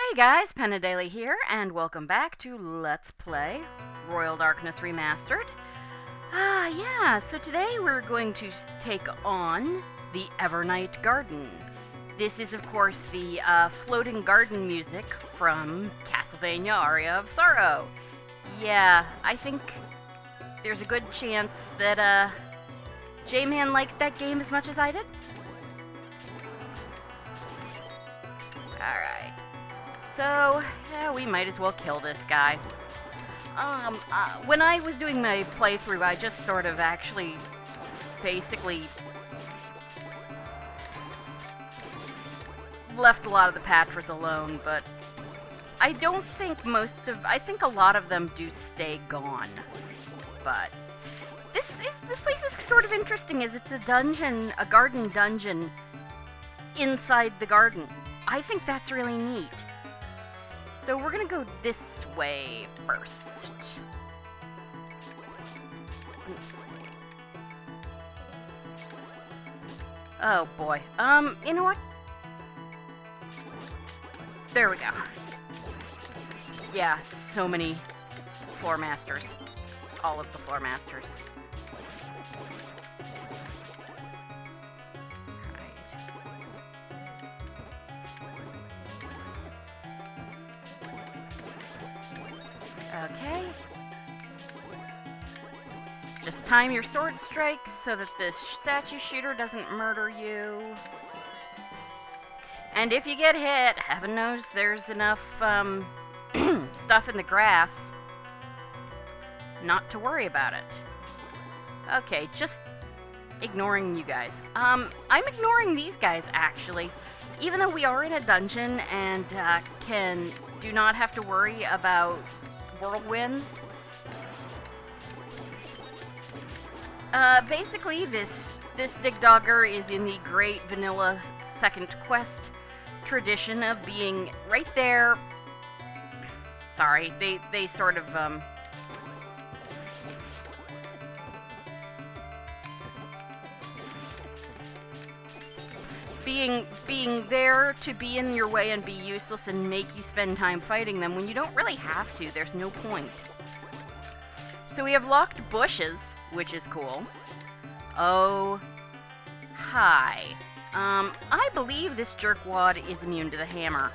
Hey guys, Daily here, and welcome back to Let's Play Royaldarkness Remastered. So today we're going to take on the EverNight Garden. This is, of course, the floating garden music from Castlevania Aria of Sorrow. Yeah, I think there's a good chance that J-Man liked that game as much as I did. Alright. So, yeah, we might as well kill this guy. When I was doing my playthrough, I just sort of actually basically left a lot of the Patras alone, but I don't think I think a lot of them do stay gone. But this place is sort of interesting, as it's a dungeon, a garden dungeon inside the garden. I think that's really neat. So we're gonna go this way first. Let's see. Oh boy. You know what? There we go. Yeah, so many floor masters. All of the floor masters. Okay. Just time your sword strikes so that the statue shooter doesn't murder you. And if you get hit, heaven knows there's enough stuff in the grass not to worry about it. Okay, just ignoring you guys. I'm ignoring these guys, actually. Even though we are in a dungeon and do not have to worry about whirlwinds. Basically, this Dig Dogger is in the great vanilla second quest tradition of being right there. Sorry, they sort of being there to be in your way and be useless and make you spend time fighting them when you don't really have to. There's no point. So we have locked bushes, which is cool. Oh, hi. I believe this jerkwad is immune to the hammer.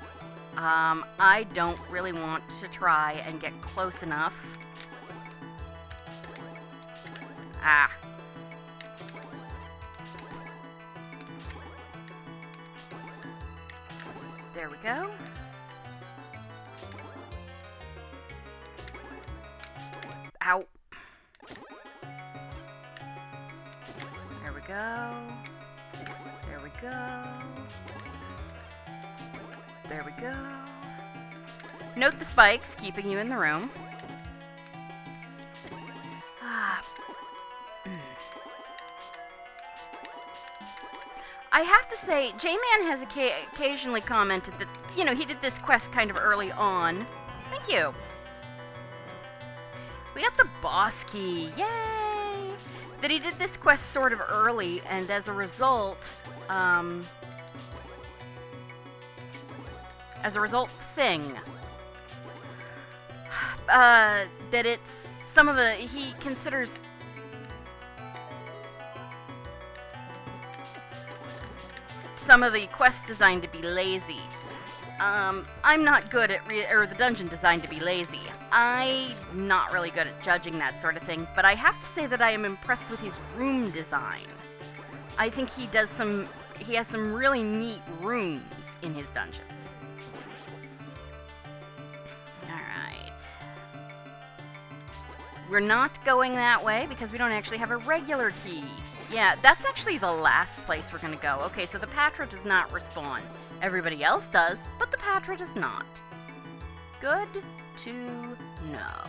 I don't really want to try and get close enough. Ah. There we go. Ow. There we go. There we go. There we go. Note the spikes, keeping you in the room. I have to say, J-Man has occasionally commented that, you know, he did this quest kind of early on. Thank you. We got the boss key. Yay! That he did this quest sort of early, and as a result, that it's some of the, he considers some of the quest design to be lazy. I'm not good at or the dungeon design to be lazy. I'm not really good at judging that sort of thing, but I have to say that I am impressed with his room design. I think he has some really neat rooms in his dungeons. Alright. We're not going that way because we don't actually have a regular key. Yeah, that's actually the last place we're gonna go. Okay, so the Patra does not respawn. Everybody else does, but the Patra does not. Good to know.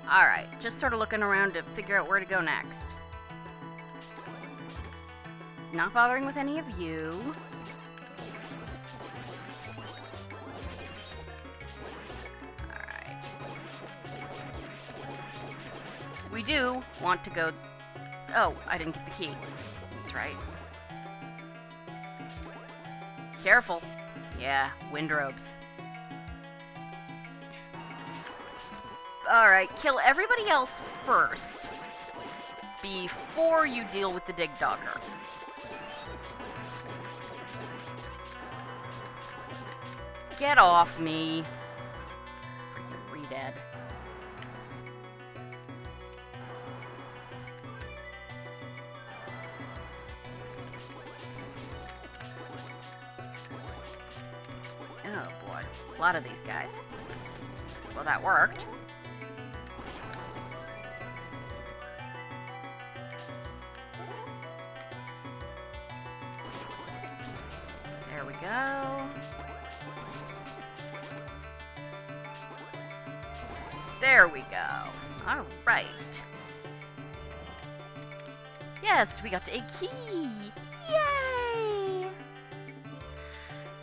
Alright, just sort of looking around to figure out where to go next. Not bothering with any of you. Alright. We do want to go... Oh, I didn't get the key. That's right. Careful. Yeah, windrobes. Alright, kill everybody else first, before you deal with the dig dogger. Get off me. Freaking re-dead. Oh boy, a lot of these guys. Well, that worked. There we go. There we go. Alright. Yes, we got a key! Yay!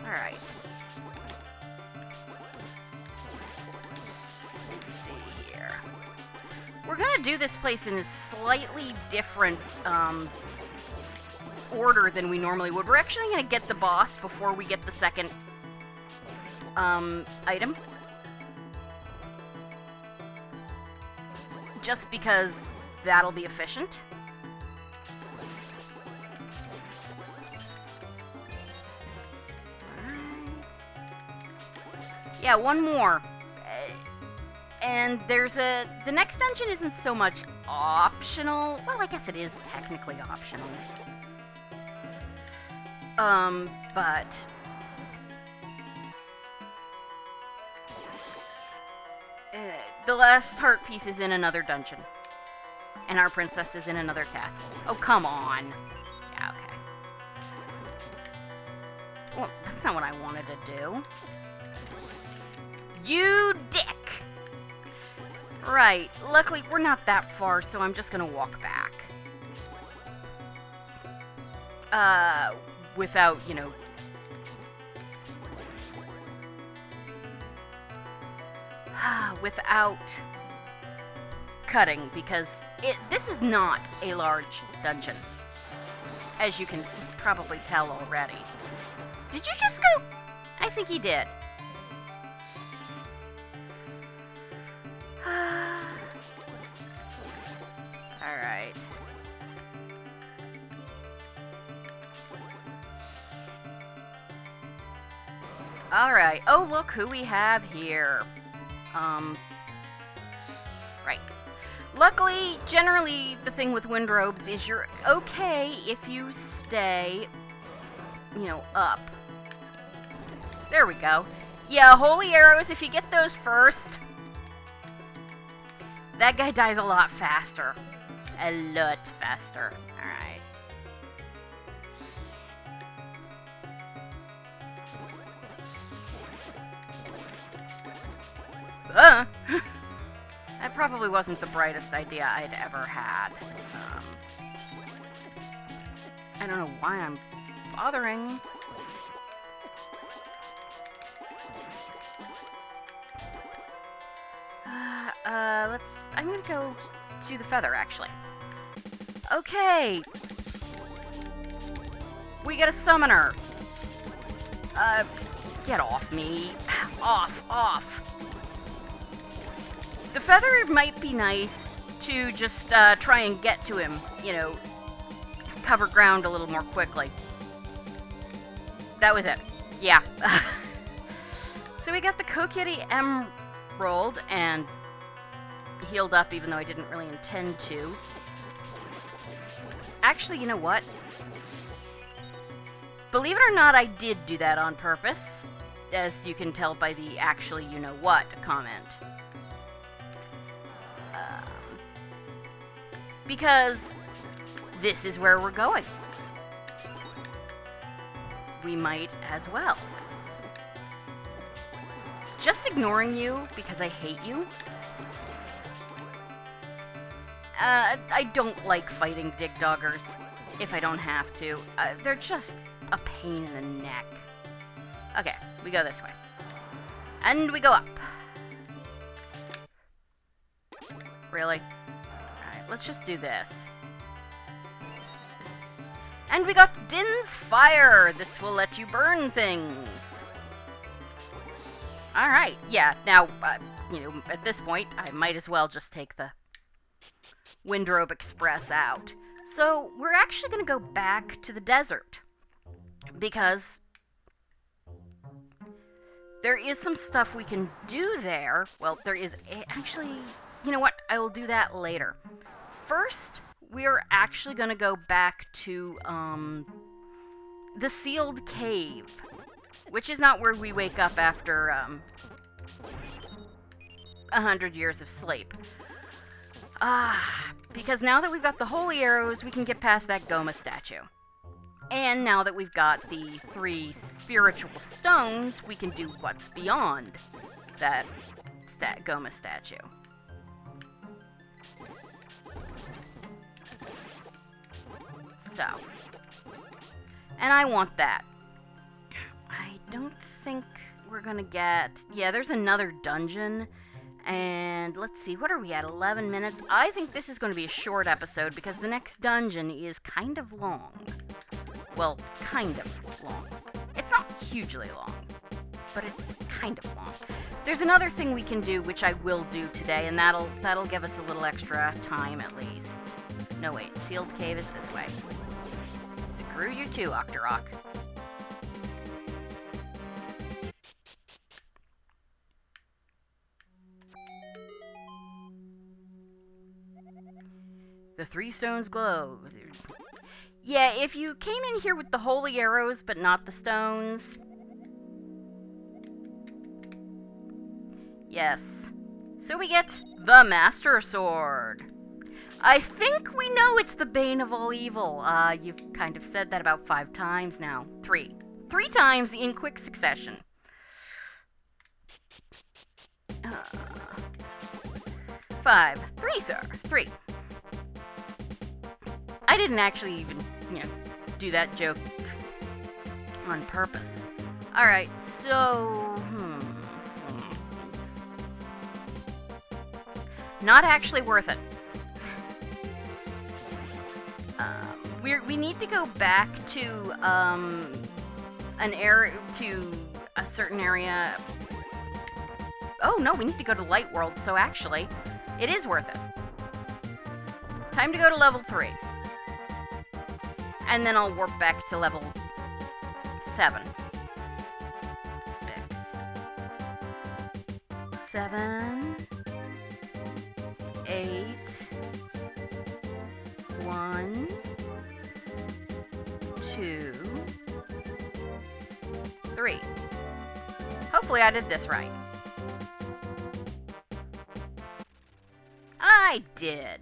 Alright. Let's see here. We're gonna do this place in a slightly different, order than we normally would. We're actually gonna get the boss before we get the second, item. Just because that'll be efficient. Alright. Yeah, one more. And there's the next dungeon isn't so much optional. Well, I guess it is technically optional. But the last heart piece is in another dungeon. And our princess is in another castle. Oh, come on. Yeah, okay. Well, that's not what I wanted to do. You dick! Right. Luckily, we're not that far, so I'm just gonna walk back. Without, you know... without cutting, because this is not a large dungeon, as you can probably tell already. Did you just go? I think he did. Alright. Alright. Oh, look who we have here. Right. Luckily, generally, the thing with wind robes is you're okay if you stay, you know, up. There we go. Yeah, holy arrows, if you get those first, that guy dies a lot faster. A lot faster. Alright. That probably wasn't the brightest idea I'd ever had. I don't know why I'm bothering. I'm gonna go to the feather, actually. Okay. We get a summoner. Get off me. Off. The feather might be nice to just, try and get to him, you know, cover ground a little more quickly. That was it. Yeah. So we got the Kokiri Emerald, and healed up even though I didn't really intend to. Actually, you know what? Believe it or not, I did do that on purpose, as you can tell by the actually you know what comment. Because this is where we're going. We might as well. Just ignoring you because I hate you. I don't like fighting dig doggers if I don't have to. They're just a pain in the neck. Okay, we go this way. And we go up. Really? Alright, let's just do this. And we got Din's Fire! This will let you burn things. Alright, yeah, now, you know, at this point, I might as well just take the Windrobe Express out. So, we're actually going to go back to the desert. Because there is some stuff we can do there. Well, there is... Actually, you know what? I will do that later. First, we're actually going to go back to, the sealed cave. Which is not where we wake up after, 100 years of sleep. Because now that we've got the holy arrows, we can get past that Goma statue. And now that we've got the 3 spiritual stones, we can do what's beyond that Goma statue. So. And I want that. I don't think we're gonna get... Yeah, there's another dungeon. And let's see, what are we at? 11 minutes? I think this is going to be a short episode because the next dungeon is kind of long. Well, kind of long. It's not hugely long, but it's kind of long. There's another thing we can do, which I will do today, and that'll give us a little extra time at least. No, wait, sealed cave is this way. Screw you too, Octorok. The 3 stones glow. Yeah, if you came in here with the holy arrows, but not the stones... Yes. So we get the Master Sword. I think we know it's the bane of all evil. You've kind of said that about 5 times now. 3. 3 times in quick succession. 5. 3, sir. 3. I didn't actually even, do that joke on purpose. Alright, so... Not actually worth it. We need to go back to, an area, to a certain area. Oh, no, we need to go to Light World, so actually, it is worth it. Time to go to level 3. And then I'll warp back to level 7. 6. 7. 8. 1. 2. 3. Hopefully I did this right. I did.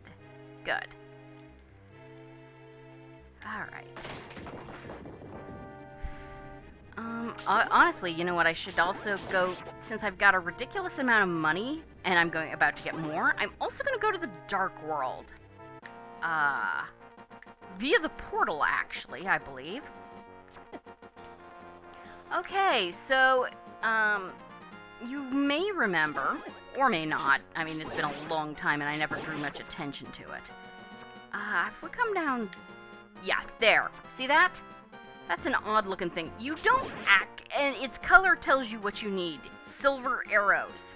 Good. Alright. Honestly, you know what, I should also go, since I've got a ridiculous amount of money, and I'm about to get more, I'm also going to go to the Dark World. Via the portal, actually, I believe. Okay, so, you may remember, or may not, I mean, it's been a long time and I never drew much attention to it. If we come down... Yeah, there. See that? That's an odd-looking thing. You don't act... And its color tells you what you need. Silver arrows.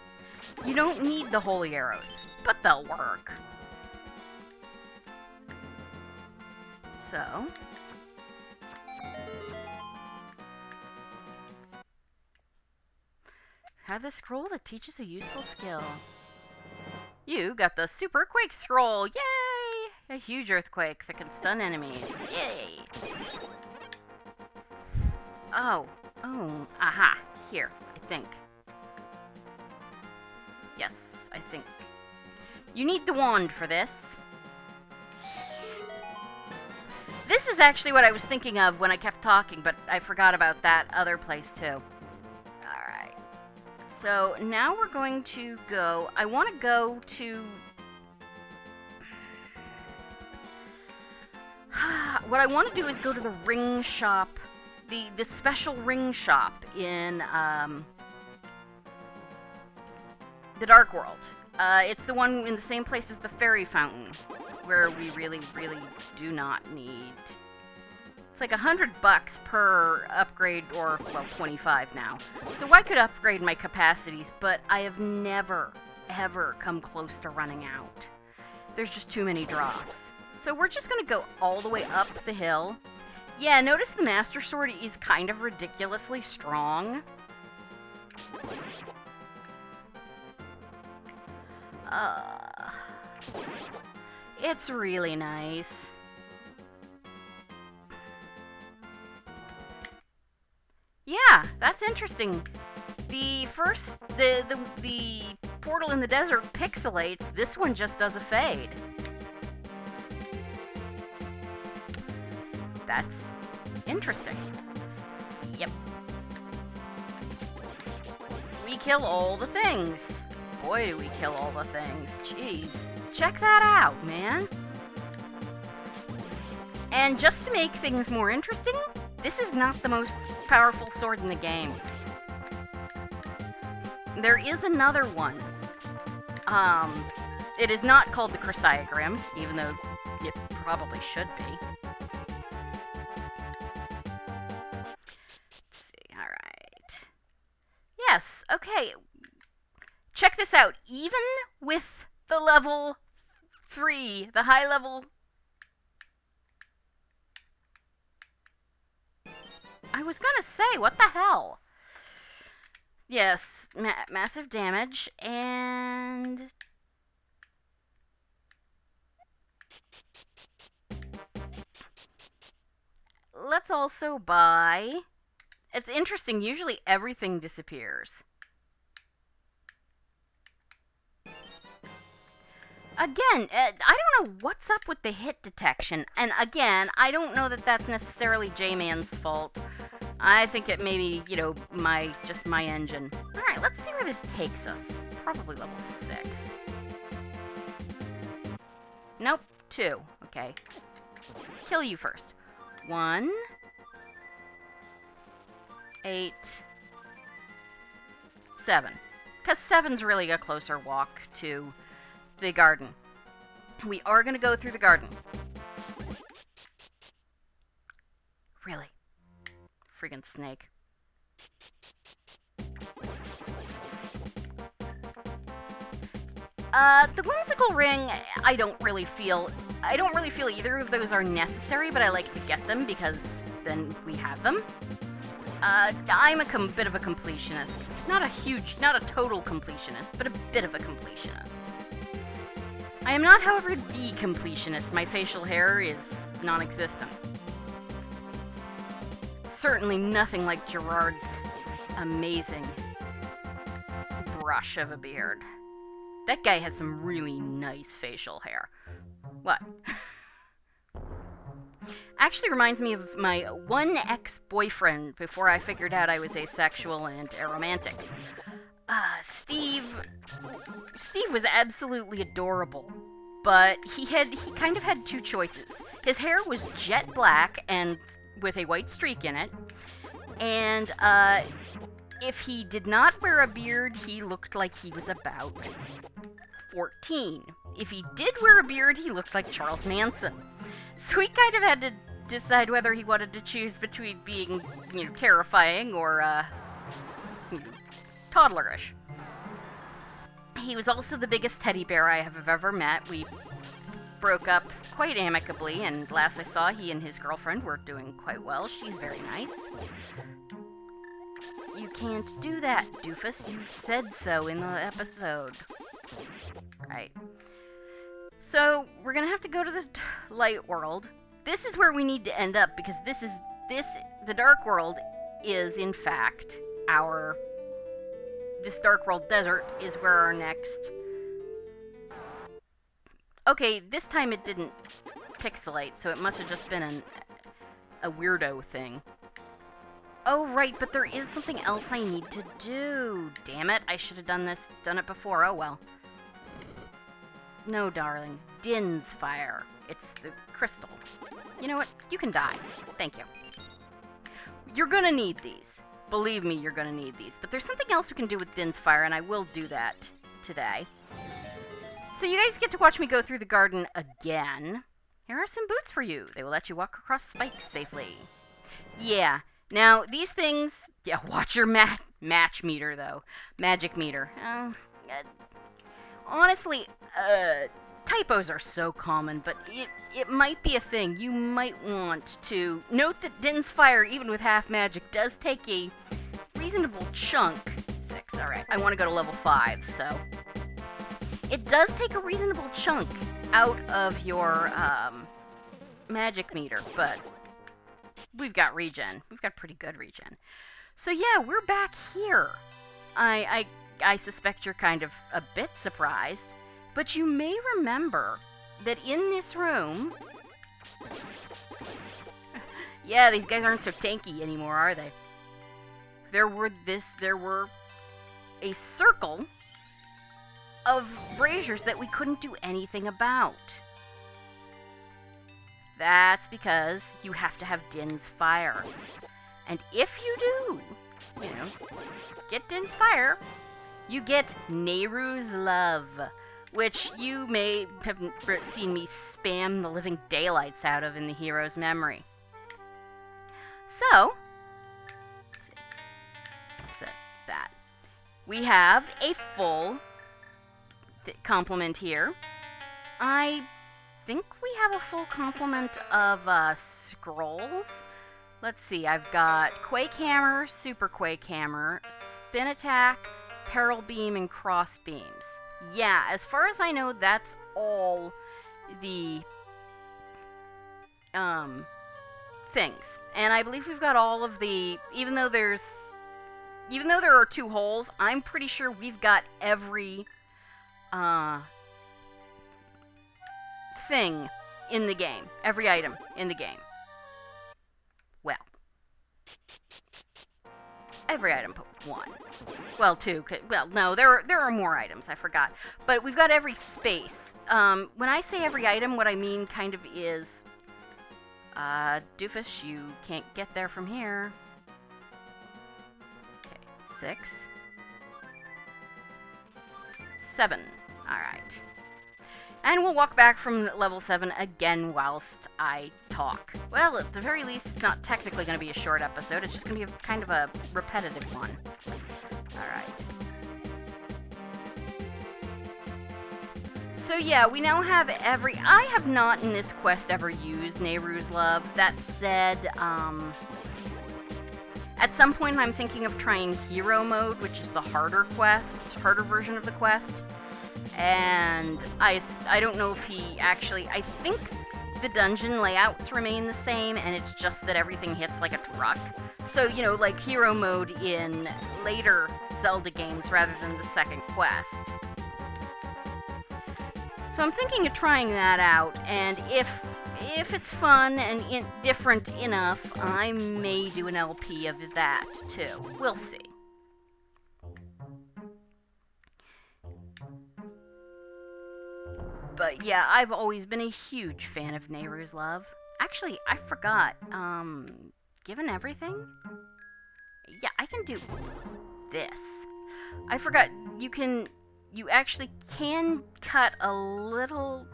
You don't need the holy arrows, but they'll work. So... Have the scroll that teaches a useful skill. You got the Super Quake Scroll! Yay! A huge earthquake that can stun enemies. Yay! Oh. Aha. Here, I think. Yes, I think. You need the wand for this. This is actually what I was thinking of when I kept talking, but I forgot about that other place too. Alright. So, now we're going to go... I want to go to... What I want to do is go to the ring shop, the special ring shop in the Dark World. It's the one in the same place as the Fairy Fountain, where we really, really do not need It's like $100 per upgrade, or, well, 25 now. So I could upgrade my capacities, but I have never, ever come close to running out. There's just too many drops. So we're just gonna go all the way up the hill. Yeah, notice the Master Sword is kind of ridiculously strong. It's really nice. Yeah, that's interesting. The portal in the desert pixelates. This one just does a fade. That's interesting. Yep. We kill all the things. Boy, do we kill all the things. Jeez. Check that out, man. And just to make things more interesting, this is not the most powerful sword in the game. There is another one. It is not called the Chrysaegrim, even though it probably should be. Let's see, alright. Yes, okay. Check this out. Even with the level 3, the high level... I was gonna say, what the hell? Yes, massive damage, and... Let's also buy... It's interesting, usually everything disappears. Again, I don't know what's up with the hit detection, and again, I don't know that that's necessarily J-Man's fault. I think it may be, you know, just my engine. Alright, let's see where this takes us. Probably level 6. Nope, 2. Okay. Kill you first. 1. 8. 7. Because 7's really a closer walk to the garden. We are going to go through the garden. Really? Friggin' snake. The whimsical ring, I don't really feel either of those are necessary, but I like to get them because then we have them. I'm a bit of a completionist. Not a total completionist, but a bit of a completionist. I am not, however, the completionist. My facial hair is non-existent. Certainly nothing like Gerard's amazing brush of a beard. That guy has some really nice facial hair. What? Actually reminds me of my one ex-boyfriend before I figured out I was asexual and aromantic. Steve was absolutely adorable, but he kind of had two choices. His hair was jet black and with a white streak in it, and if he did not wear a beard, he looked like he was about 14. If he did wear a beard, he looked like Charles Manson. So he kind of had to decide whether he wanted to choose between being, you know, terrifying or, toddlerish. He was also the biggest teddy bear I have ever met. We broke up quite amicably, and last I saw, he and his girlfriend were doing quite well. She's very nice. You can't do that, doofus. You said so in the episode. Right. So, we're gonna have to go to the light world. This is where we need to end up, because the dark world is, in fact, this dark world desert is where our next... Okay, this time it didn't pixelate, so it must have just been a weirdo thing. Oh, right, but there is something else I need to do. Damn it, I should have done it before. Oh, well. No, darling. Din's fire. It's the crystal. You know what? You can die. Thank you. You're gonna need these. Believe me, you're gonna need these. But there's something else we can do with Din's fire, and I will do that today. So you guys get to watch me go through the garden again. Here are some boots for you. They will let you walk across spikes safely. Yeah. Now, these things... Yeah, watch your match meter, though. Magic meter. Honestly, typos are so common, but it might be a thing. You might want to note that Din's Fire, even with half magic, does take a reasonable chunk. 6, alright. I want to go to level 5, so... It does take a reasonable chunk out of your, magic meter, but we've got regen. We've got pretty good regen. So yeah, we're back here. I suspect you're kind of a bit surprised, but you may remember that in this room... Yeah, these guys aren't so tanky anymore, are they? There were a circle of braziers that we couldn't do anything about. That's because you have to have Din's Fire. And if you do, get Din's Fire, you get Nehru's Love, which you may have seen me spam the living daylights out of in the hero's memory. So, set that. We have a full complement here. I think we have a full complement of scrolls. Let's see, I've got Quake Hammer, Super Quake Hammer, Spin Attack, Peril Beam, and Cross Beams. Yeah, as far as I know, that's all the things. And I believe we've got all of the, even though there are 2 holes, I'm pretty sure we've got every thing in the game. Every item in the game. Well, every item but 1. Well, 2. Well, no, there are more items. I forgot. But we've got every space. When I say every item, what I mean kind of is, doofus, you can't get there from here. Okay, 6. 7. Alright. And we'll walk back from level 7 again whilst I talk. Well, at the very least, it's not technically going to be a short episode. It's just going to be kind of a repetitive one. Alright. So yeah, we now have I have not in this quest ever used Nehru's Love. That said, at some point I'm thinking of trying Hero Mode, which is the harder version of the quest. And I don't know if he actually... I think the dungeon layouts remain the same, and it's just that everything hits like a truck. So, like Hero Mode in later Zelda games rather than the second quest. So I'm thinking of trying that out, and if it's fun and different enough, I may do an LP of that, too. We'll see. But yeah, I've always been a huge fan of Nehru's Love. Actually, I forgot. Given everything? Yeah, I can do this. I forgot, you actually can cut a little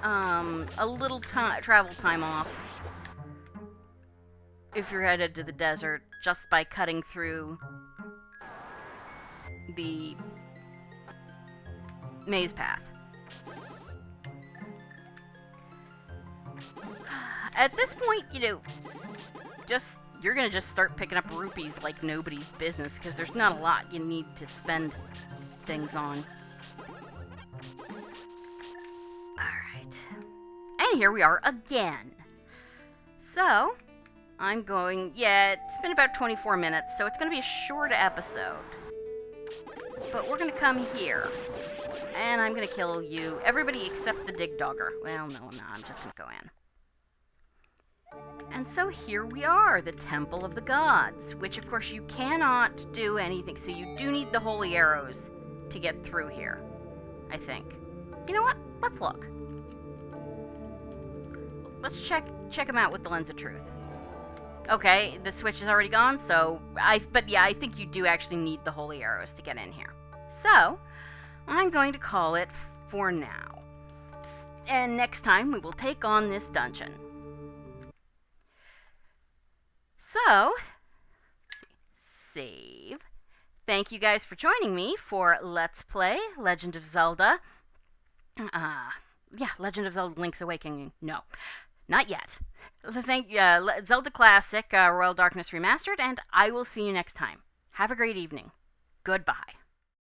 travel time off if you're headed to the desert just by cutting through the maze path. At this point, you're gonna just start picking up rupees like nobody's business, because there's not a lot you need to spend things on. Alright. And here we are again. So, it's been about 24 minutes, so it's gonna be a short episode. But we're gonna come here. And I'm gonna kill you. Everybody except the Dig Dogger. Well, no, I'm not. I'm just gonna go in. And so here we are, the Temple of the Gods, which of course you cannot do anything, so you do need the holy arrows to get through here, I think. You know what? Let's look. Let's check them out with the lens of truth. Okay, the switch is already gone, but yeah, I think you do actually need the holy arrows to get in here. So, I'm going to call it for now. And next time we will take on this dungeon. So, save. Thank you guys for joining me for Let's Play Legend of Zelda. Legend of Zelda Link's Awakening. No, not yet. Zelda Classic, Royal Darkness Remastered, and I will see you next time. Have a great evening. Goodbye.